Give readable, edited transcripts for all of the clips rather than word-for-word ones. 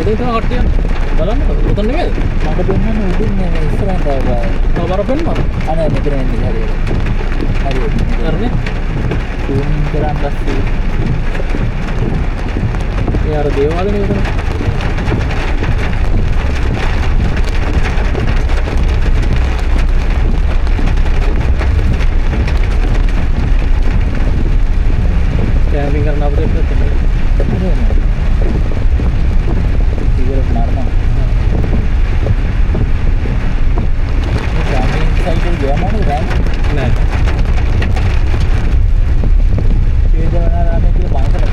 ඉතින් තමයි කට්ටිය බලන්න උතන නෙමෙයිද? මට දුන්නම උඩින් මේ ඉස්සරහින් තව බර පෙන්නවා. අනේ මෙතන එන්නේ හරියට. හරියට. හරිනේ. සූම් කරන් පස්සේ ඒ අර දේවාලනේ උතන. කැම්පින් කරන අපිට තමයි. ඉවර නරනවා. කැම්පින් සයිඩ් එක ගියාම නෑ. වේදනාරාමයේ කියලා බංකල.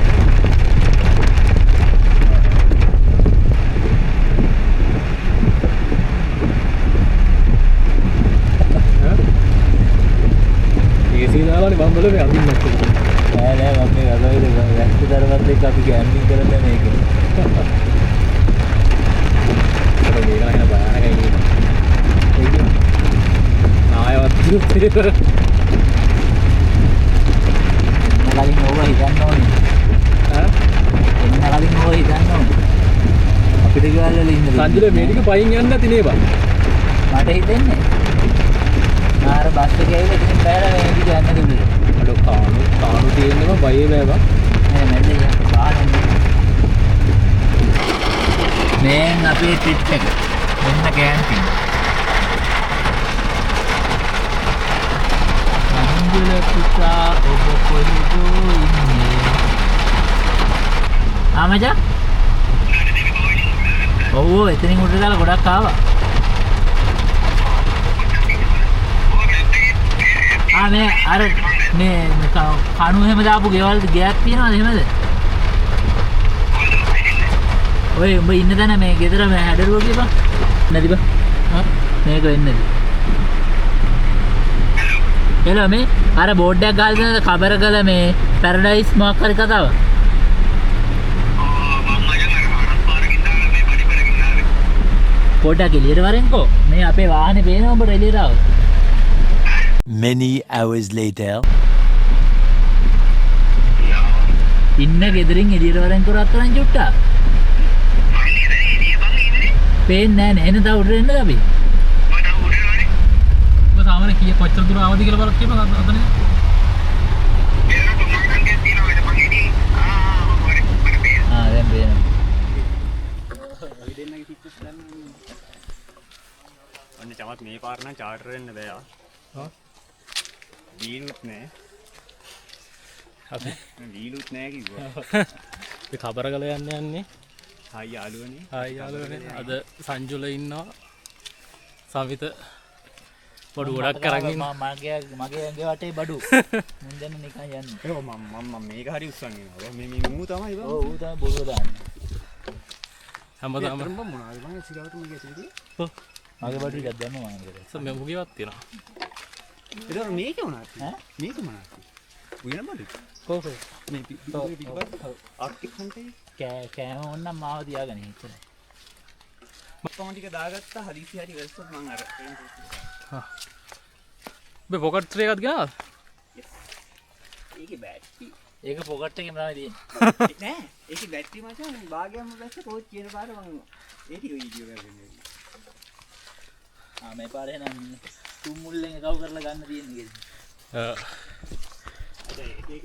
ඒසී දාලානේ මම බලන්නේ අඳින්න නැත්තේ. නෑ මම මේ වලවිද වැස්ස දරවත් එක්ක අපි කැම්පින් කරන්නේ මේකේ. ඒක නේද බානකයි. ඒක ආයවත් ඉතින් කලින් ඕවා හිතන්න ඕනේ. ඈ එන්න කලින් ඕවා හිතන්න ඕනේ. අපිට ගෙවල් වල ඉන්න සංජුල මේ ටික පයින් යන්න නැති නේ බං. මට හිතෙන්නේ. ආර බස් එක ඇවිල්ලා ඉතින් බෑලා මේ ටික යන්න දුන්නේ. අඩෝ කාණු තියෙන්නම බයේ බෑ බං. නෑ නැද්ද යා බාන්නේ. මේන් අපේ ට්‍රිප් එක. මෙන්න කැම්පින්. සංජුල පුතා ඔබ කොහෙද ඉන්නේ? ආමජා ඔව් එතනින් උඩට දාලා ගොඩක් ආවා. මේ අර මේ කණු එහෙම දාපු ගෙවල් ගෑක් තියනවද එහෙමද? ඔය උඹ ඉන්න තැන මේ ගෙදර මේ හැඩරුව කියපන්. නැති බා. හා මේක වෙන්නේ නැති. හෙලෝ මේ අර බෝඩ් එකක් ගහලා තියෙනද කබරගල මේ පැරඩයිස් මොකක් හරි කතාව? පොඩ්ඩක් එළියට වරෙන්කෝ. මේ අපේ වාහනේ පේනවා උඹට එළියට ආව. Many hours later. ඉන්න ගෙදරින් එළියට වරෙන්කෝ රත්තරන් චුට්ටා. පේන්නේ නැහැ නේ. එන තව උඩට එන්නද අපි? ඔබ සාමාන්‍ය කීය කොච්චර දුර ආවද කියලා බලන්න කියපන් අතනේ. දැන් පේනවා. ඔන්න චමත් මේ පාර නම් චාටර් වෙන්න බෑ ආ. හා වීලුත් නෑ. අපි වීලුත් නෑ කිව්වා. අපි කබරගල යන්නේ. හායි යාළුවනේ. හායි යාළුවනේ. අද සංජුල ඉන්නවා. සමිත බඩු ගොඩක් අරන් ඉන්නවා. මගේ ඇඟේ වටේ බඩු. මුන් දැන් නිකන් යන්නේ. ඒක මම මේක හරි උස්සන් ඉනවා. මේ මූ තමයි බං. ඔව් ඌ තමයි බොරුව දාන්නේ. හැමදාම මොනවද බං සිගාවට මගේ ඇතුලේ. ඔව් මගේ බඩු ටිකක් දැම්ම මම කරේ. සම මුගේවත් තියෙනවා. ඒක මේක මොනවද? ඈ මේක මොනවද? උයන බඩු. කොහොමද? මේ පිටපත් ආර්ටික් හන්ටේ කෑම ඕන්නම් මාව තියාගෙන ඉච්චර. මම ටික දාගත්තා හදිසි හරි වෙස්සොත් මං අර හා ඔබ පොකට් ට්‍රේ එකක් ගෙනාවද? ඒකේ බැටරි ඒක පොකට් එකේ තමයි තියෙන්නේ. නෑ ඒකේ බැටරි මචං භාගයක්ම දැස්ස කෝච් කියන පාර මං ඒක වීඩියෝ එකක් ගන්නේ. මේ පාරේ නම් තුන් මුල්ලෙන් එකව කරලා ගන්න තියෙන්නේ ඒක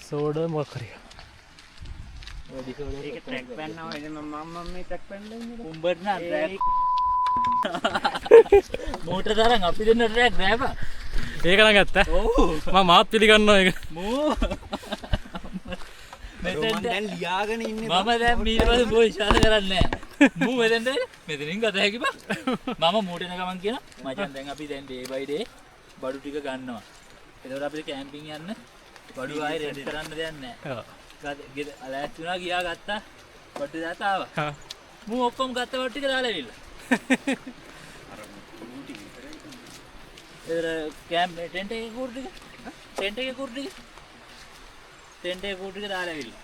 සෝඩා මොකක් හරි. ඒක ට්‍රැක් පැන්නවා එද මම මේ ට්‍රැක් පැන්ලා ඉන්නේ. උඹට නම් ට්‍රැක් මෝටර තරම් අපි දෙන්න ට්‍රැක් නෑපා. ඒක නම් ඇත්ත. ඔව් මම මාත් පිළිගන්නවා ඒක. මෝ මම දැන් ලියාගෙන ඉන්නේ. මම දැන් ඊට පස්සේ බෝ ඉෂාර කරන්නේ නෑ. මූ මෙතෙන්ද මෙතනින් ගත හැකි බා. මම මූට එන ගමන් කියන මචං දැන් අපි දැන් ඩේ බයි ඩේ බඩු ටික ගන්නවා. එතකොට අපිට කැම්පින් යන්න බඩු ආයෙ රෙඩි කරන්න දෙයක් නෑ. ඔව්. ලෑස්ති වුණා ගියා ගත්තා. බඩු දාත ආවා. හා මූ ඔක්කොම ගත්ත බඩු ටික දාලා ඇවිල්ලා. කැම් ටෙන්ට් එකේ කූරු ටික ටෙන්ට් එකේ කූරු ටික දාලා ඇවිල්ලා.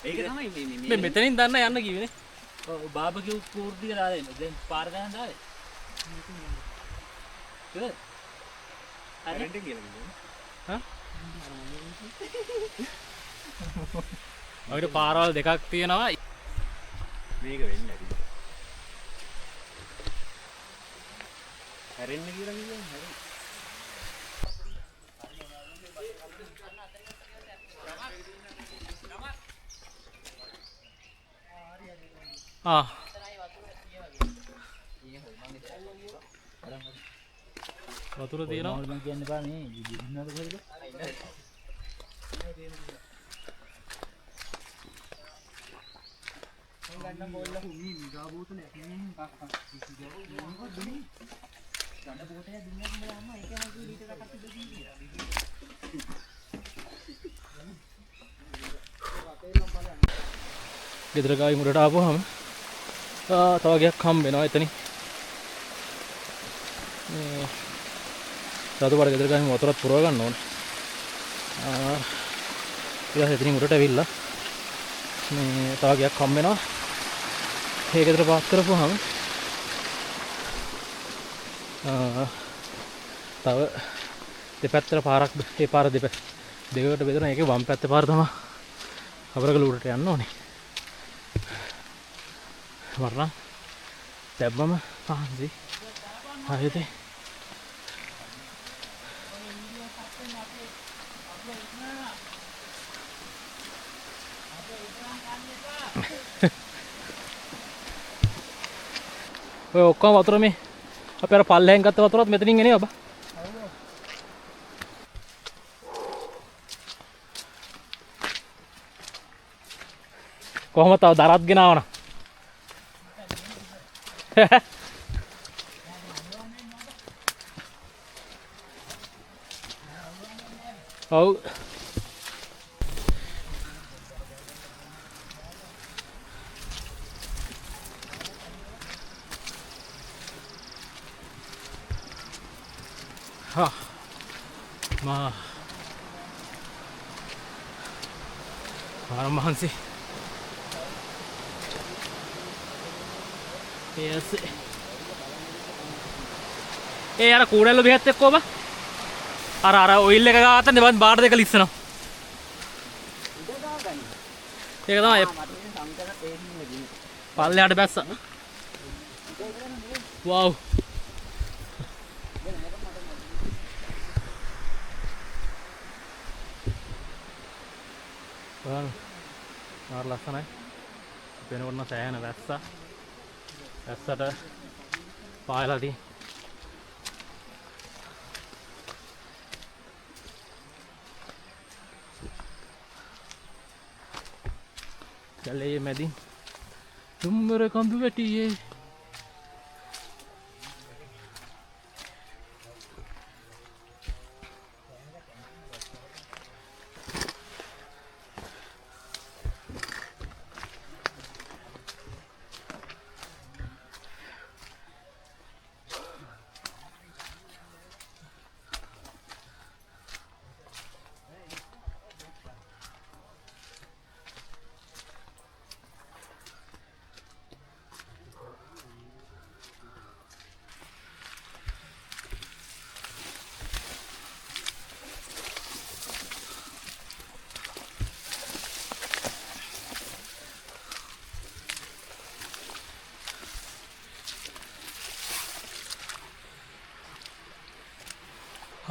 ඒක තමයි මේ මෙතනින් දන්න යන්න කිව්වනේ. ඔව් බාබකියු කූරු ටික දාලා එන්න. දැන් පාර ගන්න දාලා. හරි. කරන්ට් එක කියලා කිව්වනේ. හා අපිට පාරවල් දෙකක් තියෙනවා. මේක වෙන්නේ නැති. හැරෙන්න කියලා කියන්නේ හැරෙන්න. වතුර තියෙනවා. මම කියන්න එපා මේ ඉන්නවද කොහෙද? ගෙදර ගාවි මුරට ආපුවාම තව ගයක් හම්බ වෙනවා එතනින්. මේ රතු පාට ගෙදර ගාවි වතුරත් පුරව ගන්න ඕනේ. ඊට පස්සේ එතනින් මුරට ඇවිල්ලා මේ තව ගයක් හම්බ වෙනවා. ඒ ගෙදර පාස් කරපුවාම තව දෙපැත්තට පාරක් ඒ පාර දෙකකට බෙදෙනවා. ඒකේ වම් පැත්තේ පාර තමයි අපරගල උඩට යන්න ඕනේ. වරනම් දැම්මම පහන්සි හරියට ඔය ඔක්කොම වතුර මේ අපි අර පල්ලෙහෙන් ගත්ත වතුරත් මෙතනින් එනේ බබා. කොහොමද තව දරත් ගෙනාවන? ඔව්. මහන්සි ඒ අර කූඩැල්ල බෙහෙත් එක්ක ඔබ අර ඔයිල් එක ගාගත්තනේ බන් බාට දෙක ලිස්සනවා. ඒක තමයි පල්ලෙහාට බැස්සා. වව්. ආර ලස්සනයි. වෙනකොට නම් සෑහෙන වැස්සා. වැස්සට පායලා තියෙන. කැලේ මැදින් තුම්බර කඳු වැටියේ.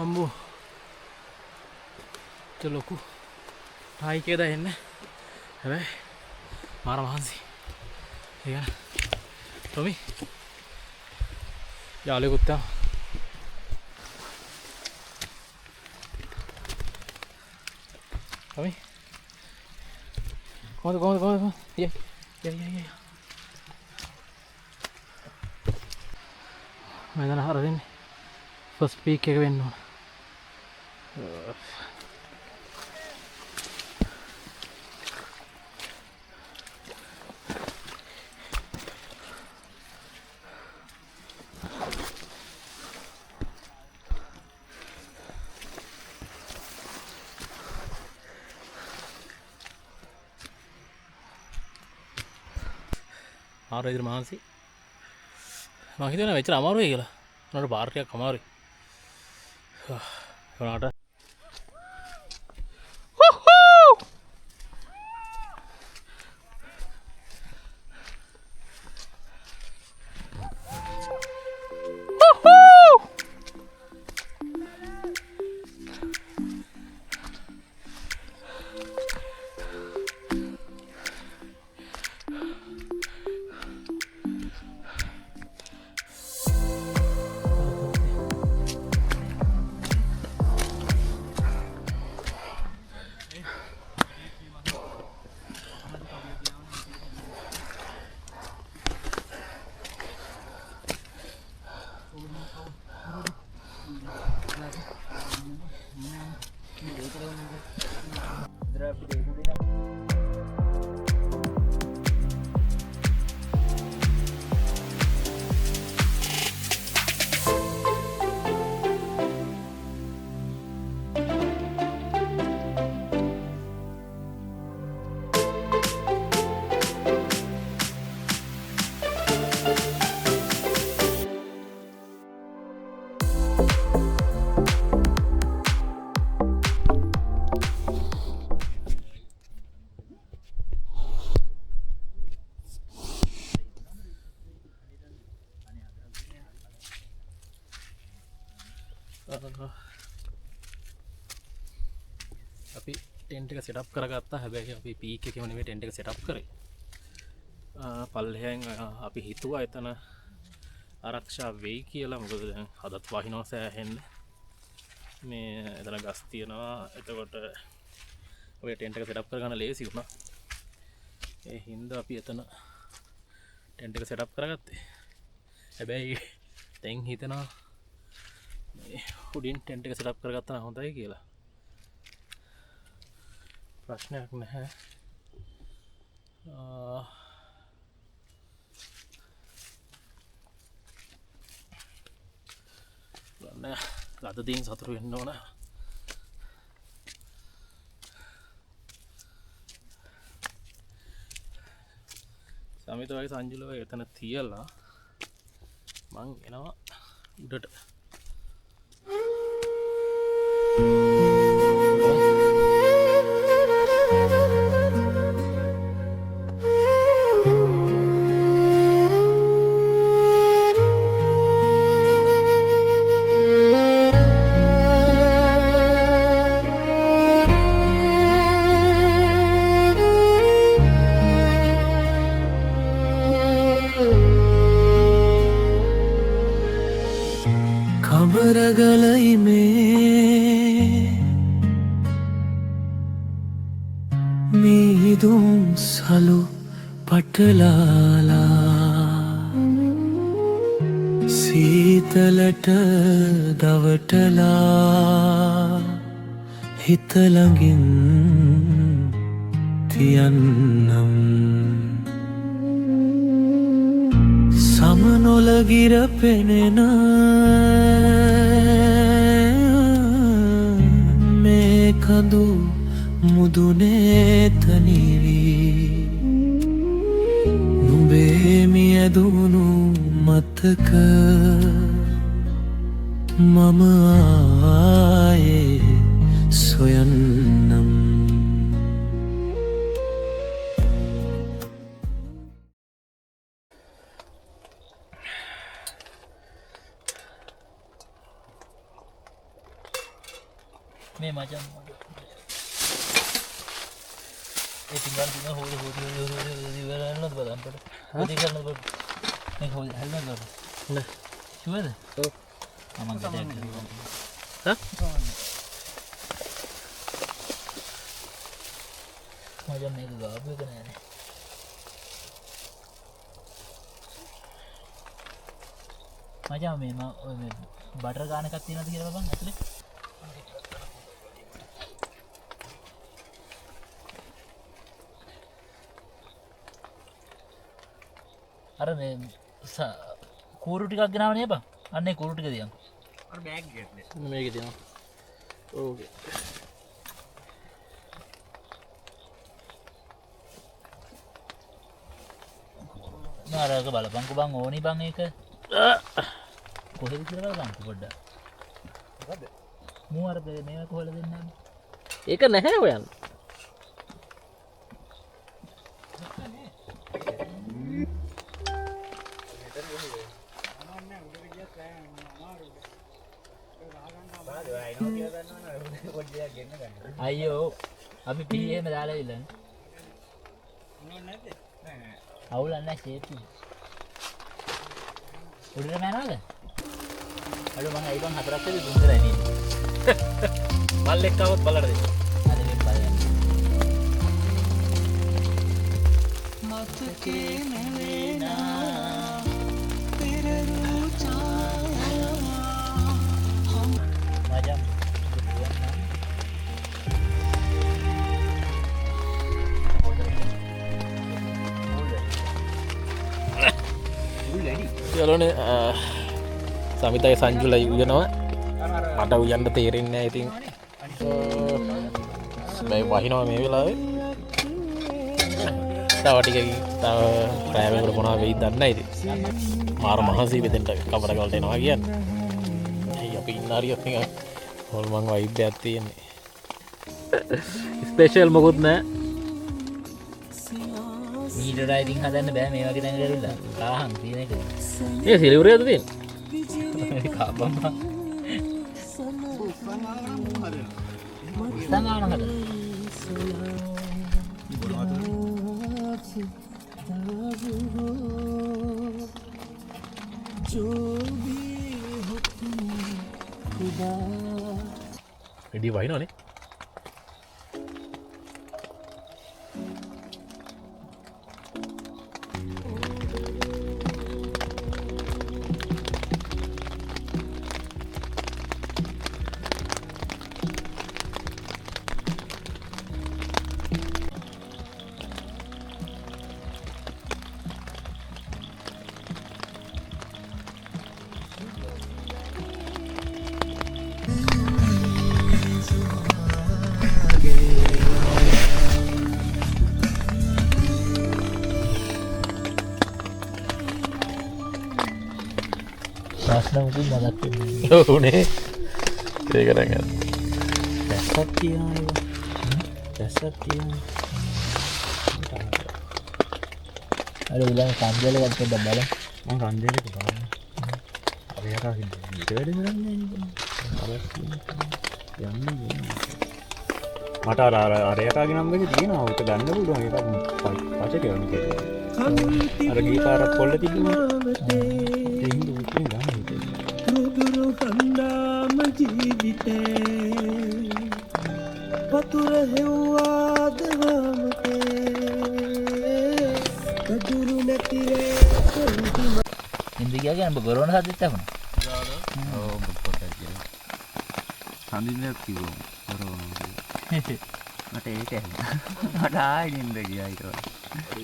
අම්බෝ ලොකු ටායිකේද එන්න හැබැයි මාර මහන්සි. ඒ ටොමි යාළුවෙකුත් ආවා. ටොමි කොහොමද යේ මම දැන් අහලා දෙන්නේ ෆස්ට් පීක් එක වෙන්න ඕන. ආර ඉදිරි මහන්සි මම හිතන්නේ මෙච්චර අමාරුයි කියලා. උනාට බාර් ටිකක් අමාරුයි. උනාට අපි ටෙන්ට් එක සෙටප් කරගත්තා. හැබැයි අපි පීක් එකේම නෙමෙයි ටෙන්ට් එක සෙටප් කරේ. පල්ලෙහෙන් අපි හිතුවා එතන ආරක්ෂා වෙයි කියලා. මොකද දැන් හදත් වහිනවා සෑහෙන්න. මේ එතන ගස් තියෙනවා. එතකොට ඔය ටෙන්ට් එක සෙටප් කරගන්න ලේසි වුණා. ඒ හින්දා අපි එතන ටෙන්ට් එක සෙටප් කරගත්තේ. හැබැයි දැන් හිතනවා මේ උඩින් ටෙන්ට් එක සෙටප් කරගත්තා නම් හොඳයි කියලා. ප්‍රශ්නයක් නැහැ. ලදදීන් සතුරු වෙන්න ඕන. සමිත වගේ සංජුලව එතන තියලා මං එනවා උඩට. खबरगलई में मीदुम सलु पटलाला සීතලට දවටලා හිතළඟින් තියන්නම් සමනොලගිර පෙනෙන මේ කඳු මුදුනේ තනිවී නුඹේ මියදුණු මතක මම ආයේ සොයන්නම්. මේ මචං ඒ ටිකක් දින හොරි ඉවරන්නත් බලන්න පොඩ. හොදි කරන්න පොඩ. මේ හොල් හල්ලන්න බෑ. නෑ. ෂුවර්ද? ඔව්. මම ගියක් කරනවා. මචං මේක ගාපු එක නෑනේ. මචං මේ බටර් ගාන එකක් තියෙනවද කියලා බලන්න ඇතුලේ. අර මේ කූරු ටිකක් ගෙනාවනේ බං. අන්න ඒ කූරු ටික දියන්. අර බෑග් එකට මේකේ තියෙනවා. ඕකේ. නාරක බලපංකෝ බං ඕනි බං ඒක. කොහෙද කියලා බලපංකෝ පොඩ්ඩක්. මොකද? මූ අර මේක කොහෙද දෙන්නේ? ඒක නැහැ හොයන්න. අයියෝ අපි පීඑම දාලා ඉල්ලන්නේ. අවුලක් නැහැ ෂේප්. උඩට මෑනවද? අර මම අයිබන් හතරක් දෙවි දුන්දරයි නේ. මල් එක්කවත් බලන්න දෙන්න. අද මේ බලන්න. මතකේ නැවෙනා පෙරරු ඡායාව මචං යාළුවනේ සමිතයි සංජුලයි උයනවා. මට උයන්න තේරෙන්නේ නැහැ ඉතින්. මේ වහිනවා මේ වෙලාවේ. තව ටිකකින් තව රෑ වෙනකොට මොනවා වෙයිද දන්නේ නැහැ ඉතින්. මාර මහන්සි මෙතෙන්ට කබරගලට එනවා කියන්නේ. ඇයි අපි ඉන්න හරියත් නිකන් හොල්මන් වයිබ් එකක් තියෙන්නේ. ස්පෙෂල් මොකුත් නැහැ. මීටර් රයිඩින් හදන්න බෑ මේ වගේ තැනකට ඇවිල්ලා. කාහන් තියෙන එක. ඒ සිලිවුරේද තියෙන්නේ? කාපම්මා. සංගාවන හදන. එඩි වහිනවනේ. ප්‍රශ්න මුකුත් මතක් වෙන්නේ නැහැ. උනේ ඒක නම් දැස්සක් තියනවා ඒවා. දැස්සක් තියනවා. අර උලන් කන්දල ගත්තොත් බලන්න. මම කන්දේට බලන්න. අරයකා ඉතවැඩ කරන්නේ යන්නේ. මට අරයකාගේ නම් එක තියෙනවා. උට ගන්න පුළුවන් ඒක පච කරන්න කියලා. අර ගී පාරක් කොල්ල තිබුණා. රුදුරු කණ්ඩාම ජීවිතේ වතුර හෙව්වාදවාමතේ කදුරු නැතිරේ ඉන්දියා කියන්නේ බොරවන සද්දෙත් ඇහුණා. ඔව් පොඩ්ඩක් කියලා. හඳින්නක් කිව්වා. මට ඒක ඇහුණා. මට ආයෙ නින්ද ගියා ඊට පස්සේ.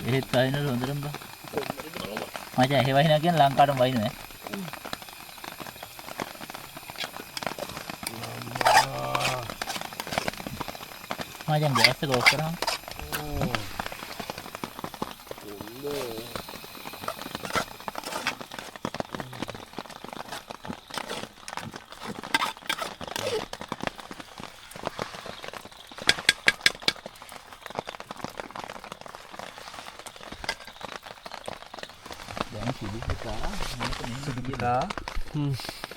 එහෙත් වයින්වල හොඳටම බා. මචං එහෙ වයින්නා කියන්නේ ලංකාවටම වයින්නවා ඈ. මචං ගෑස් එක ඔෆ් කරාම. දැන් සුදු පුතා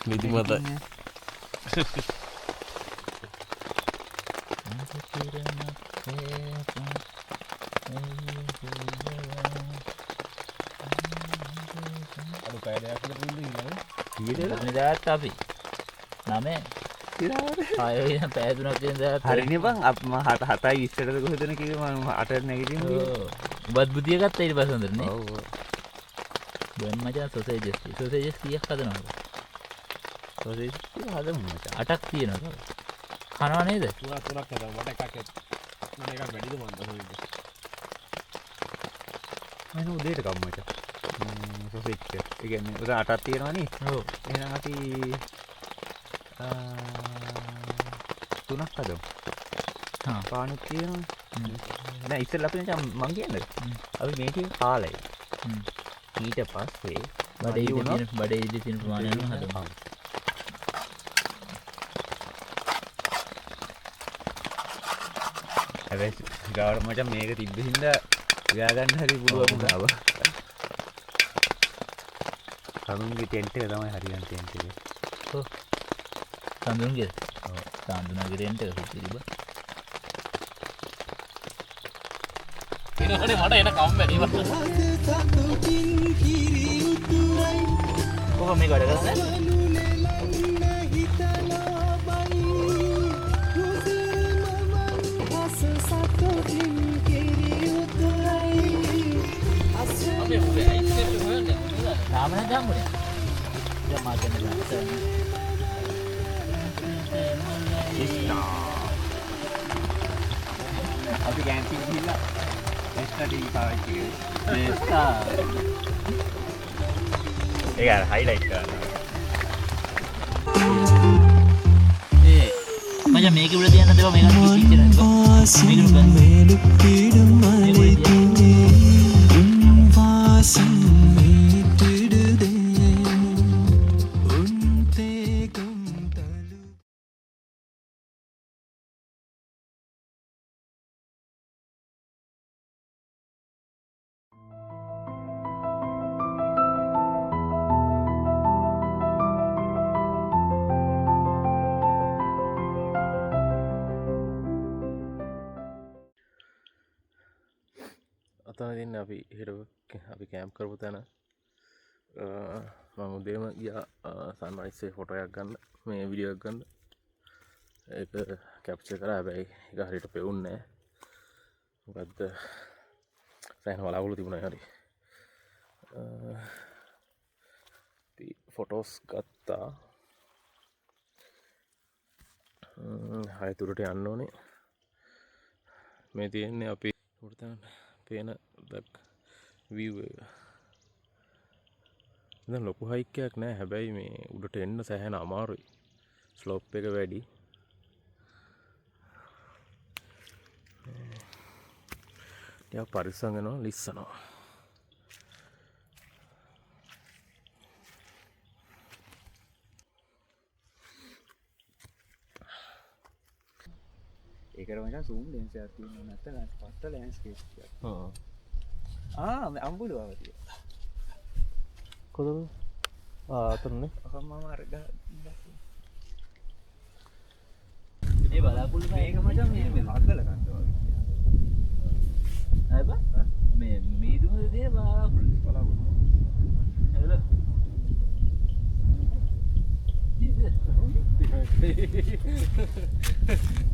විදි මතයි. දාත් අපි නමේ ආයෙ පැය තුනක් කියන දාත් හරිනේ බං මම 7:20ට කොහෙදන කිව්වේ මම 8ට නැගිටින්නේ. ඔබත් බුදිය ගත්තා ඊට පස්සේ හොඳට නේ. ඔව් ඔව්. දැන් මචං සොසේජස් කීයක් හදනවද? සෝසේජ් හදමු මචං. 8ක් තියෙනවා. කනවා නේද? තුනක් හදා මට එකක් මම එකක් වැඩිද මන්ද හොයන්නේ. මම උදේට කම් මචං. සෝසේජ් එක. ඒ කියන්නේ උදේ 8ක් තියෙනවනේ. ඔව්. එහෙනම් අපි 3ක් හදමු. හා. පානුත් තියෙනවා. දැන් ඉස්සෙල්ලා අපි මචං මං කියන්නේ. අපි මේකේ කාලයි. ඊට පස්සේ බඩේ ඉදි තියෙන ප්‍රමාණය හදමු. හැබැයි ගාවට මචං මේක තිබ්බ හින්දා ගාගන්න හරි පුළුවන් වුණා. සමුන්ගේ ටෙන්ට් එක තමයි හරියන්නේ ටෙන්ට් එක. ඔව්. සඳුන්ගේ. ඔව්. සඳුනාගේ ටෙන්ට් එක පිටිබ. ඊනෝනේ මට එන කම්මැලි වත්. කොහොම මේක වැඩ කරන්නේ? Ramana jamune. Jama jangan. අපි කැම්පින් ගිහිල්ලා එස්ටඩි පාවිච්චි කරේ. ඒක අර හයිලයිට් කරනවා. Macam මේක උඩ තියන්න දේවා මේක පිච්චෙන නේද? මේක උඩ මේලු පීඩම් මලේ උන්වාසම් මීටිඩදේ උන්තේගම් තලු කෑම්ප් කරපු තැන මම උදේම ගියා සන්රයිස්සේ ෆොටෝයක් ගන්න මේ විඩියෝ ගන්න ඒක කැප්චර් කරා හැබැයි ඒක හරියට පෙවුන්නේ නැහැ මොකද්ද සෑහෙන වලාකුළු තිබුණා හරි ෆොටෝස් ගත්තා හය තුරට යන්න ඕනේ මේ තියෙන්නේ අපි උඩතන පේන view එක දැන් ලොකු හයික් එකක් නෑ හැබැයි මේ උඩට එන්න සෑහෙන අමාරුයි ස්ලෝප් එක වැඩි ටිකක් පරිස්සම් වෙනවා ලිස්සනවා ඒකට මචං zoom lens එකක් තියෙනවා නැත්නම් පස්ස landscape එකක්. අම්බුලුව අවතිය. කොතනද? අතනනේ. මම අර මේ බලාකුළු මේක මචං මේ හදලා ගන්නවා වගේ. අයබ මේ මීදුම දේ බලාකුළු. හලෝ.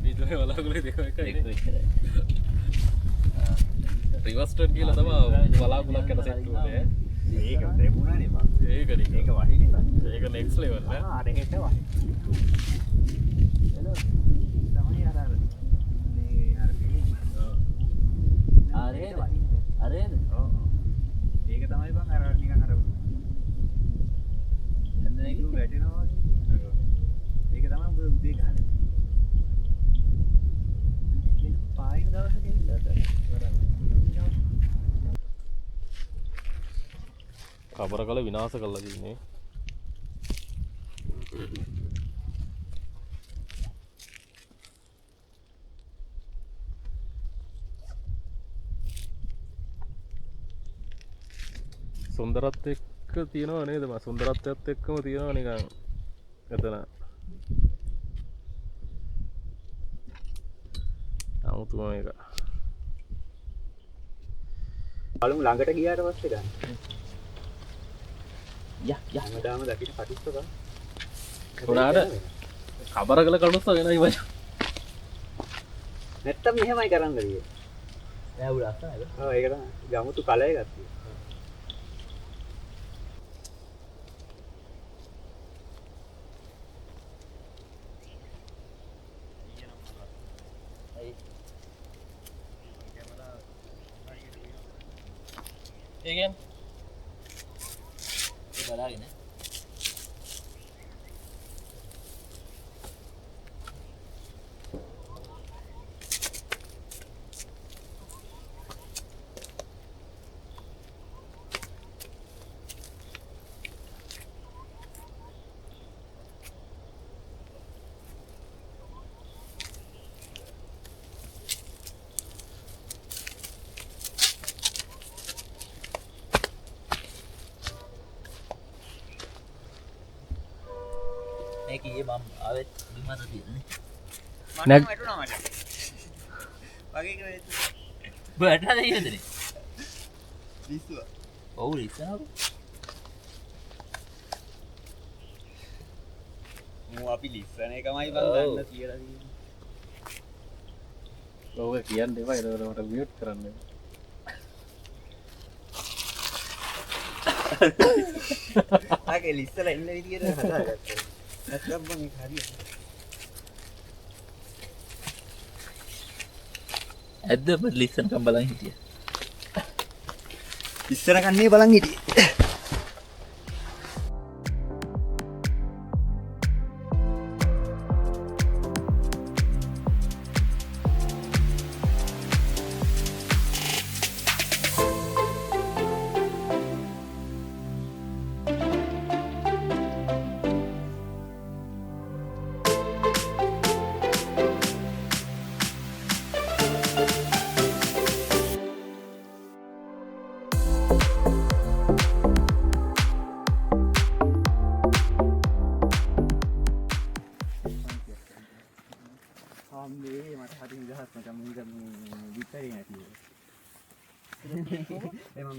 වීදුමේ වලාකුළු දෙක එකයි ඒක රිවර්ස්ටඩ් කියලා තමයි වලාකුළක් යට සෙට් වුනේ මේක දෙමුණානේ බං. ඒක නේ ඒක වහිනේ. ඒක නෙක්ස්ට් ලෙවල් නේ අර හෙට වහිනේ. එළෝ තමයි අර මේ අර ෆිලිම් ආරේද ආරේද ඔව් ඒක තමයි බං අර නිකන් අර එන්නේ ඒක වැටෙනවා වගේ. ඒක තමයි උඹ උදේ ගහන්නේ. කියන පායින් දවසක කබර කල විනාශ කරලා දින්නේ සුන්දරත් එක්ක තියෙනවා නේද මම සුන්දරත්වයත් එක්කම තියෙනවා නිකන් එතන 아무튼 මේක බලමු ළඟට ගියාට පස්සේ ගන්න. යා හැමදාම දකින්න කටුස්ස බං. උනාට කබර කල කඩොස්ස වෙනයි මචං නැත්තම් මෙහෙමයි කරන්න බෑ. නෑ උඩ අස්සනද ඔව් ඒක තමයි. ගමුතු කලය ගත්තා. ඒකෙන් ඒ බලාගෙන මේක ඊයේ මම ආවෙත් බිමත තියෙන්නේ නැග් වැටුණා මචං. වගේ කරේ බඩට දෙයියදනේ ලිස්සුව. ඔව් ලිස්සනකො මූ අපි ලිස්සන එකමයි බං ඔව්. ගන්න කියලා තියෙන්නේ. ඔව් කියන්න එපා ඒකට මට මියුට් කරන්න ආගේ ලිස්සලා ඉන්න විදියට හදාගත්තා. නැත්නම් බං ඒක හරියට. ඇද්ද බඩ ලිස්සනකම් බලන් හිටිය ඉස්සර කන්නේ බලන් හිටියේ.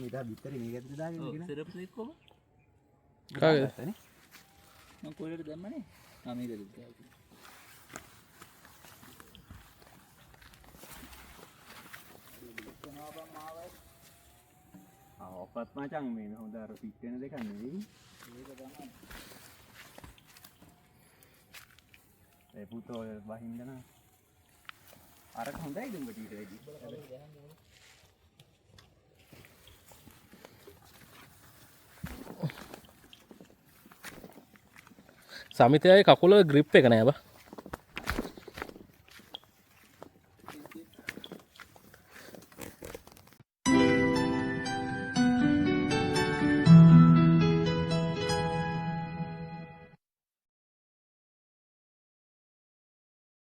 මම ඉතින් බිත්තරේ මේක ඇතුලේ දාගෙන ඉගෙන සිරප් එක කොහොම කාගේද? ගත්තනේ. මම කොහෙලද දැම්මනේ ආ මේකද දැම්මේ ඔක්කත් මචං මේ හොඳ අර ෆිට වෙන දෙකක් නෙවෙයි. මේක තමයි ඒ පුතෝ වහින්න නා. අරක හොඳයිද උඹට ඊට වැඩි? සමිතයයි කකුල ග්‍රිප් එක නෑ බා.